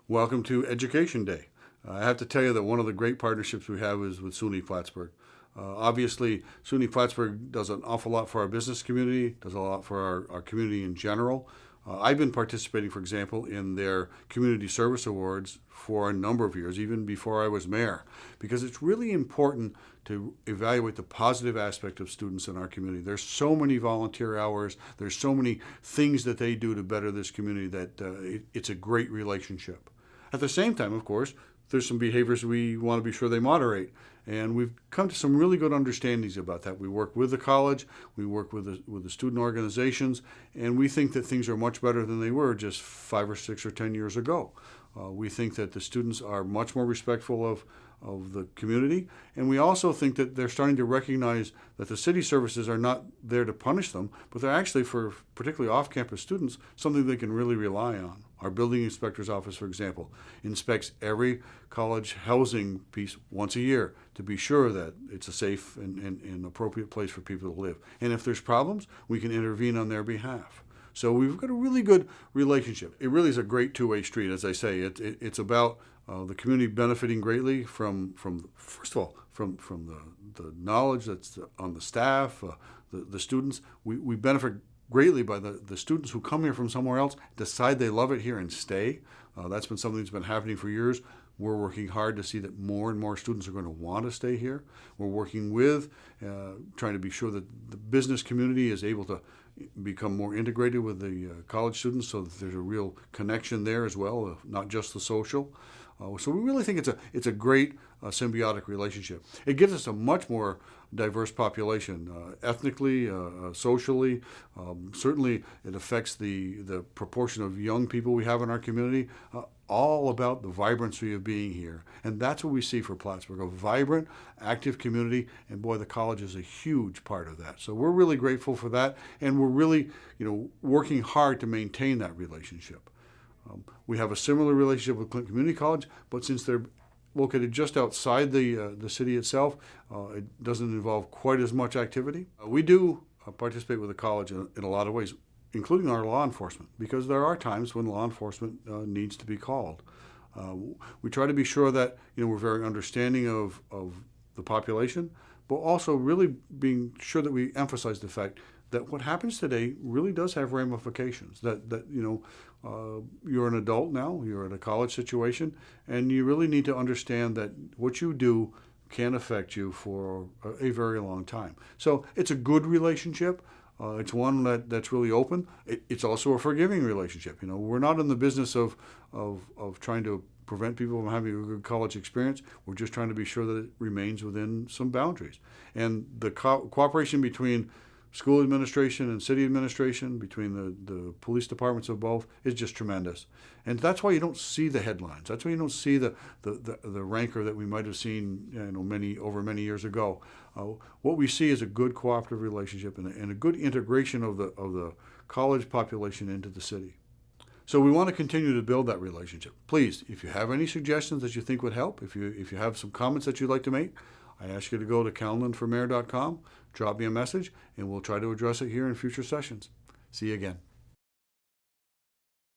Welcome to Education Day. I have to tell you that one of the great partnerships we have is with SUNY Plattsburgh. Obviously, SUNY Plattsburgh does an awful lot for our business community, does a lot for our community in general. I've been participating, for example, in their Community Service Awards for a number of years, even before I was mayor, because it's really important to evaluate the positive aspect of students in our community. There's so many volunteer hours, there's so many things that they do to better this community that it's a great relationship. At the same time, of course, there's some behaviors we want to be sure they moderate. And we've come to some really good understandings about that. We work with the college, we work with the student organizations, and we think that things are much better than they were just 5 or 6 or 10 years ago. We think that the students are much more respectful of the community, and we also think that they're starting to recognize that the city services are not there to punish them, but they're actually, for particularly off-campus students, something they can really rely on. Our building inspector's office, for example, inspects every college housing piece once a year to be sure that it's a safe and appropriate place for people to live. And if there's problems, we can intervene on their behalf. So we've got a really good relationship. It really is a great two-way street, as I say. It's about the community benefiting greatly from first of all, from the knowledge that's on the staff, the students. We benefit greatly by the students who come here from somewhere else, decide they love it here and stay. That's been something that's been happening for years. We're working hard to see that more and more students are going to want to stay here. We're working with, trying to be sure that the business community is able to become more integrated with the college students so that there's a real connection there as well, not just the social. So we really think it's a great symbiotic relationship. It gives us a much more diverse population, ethnically, socially. Certainly, it affects the proportion of young people we have in our community. All about the vibrancy of being here. And that's what we see for Plattsburgh, a vibrant, active community, and boy, the college is a huge part of that. So we're really grateful for that, and we're really, working hard to maintain that relationship. We have a similar relationship with Clinton Community College, but since they're located just outside the city itself, it doesn't involve quite as much activity. We do participate with the college in a lot of ways, including our law enforcement, because there are times when law enforcement needs to be called. We try to be sure that we're very understanding of the population, but also really being sure that we emphasize the fact that what happens today really does have ramifications. That you're an adult now, you're in a college situation, and you really need to understand that what you do can affect you for a very long time. So it's a good relationship. It's one that's really open. It's also a forgiving relationship. We're not in the business of trying to prevent people from having a good college experience. We're just trying to be sure that it remains within some boundaries. And the cooperation between school administration and city administration, between the police departments of both, is just tremendous. And that's why you don't see the headlines. That's why you don't see the rancor that we might have seen many years ago. What we see is a good cooperative relationship and a good integration of the college population into the city. So we want to continue to build that relationship. Please, if you have any suggestions that you think would help, if you have some comments that you'd like to make, I ask you to go to calendlandformayor.com, drop me a message, and we'll try to address it here in future sessions. See you again.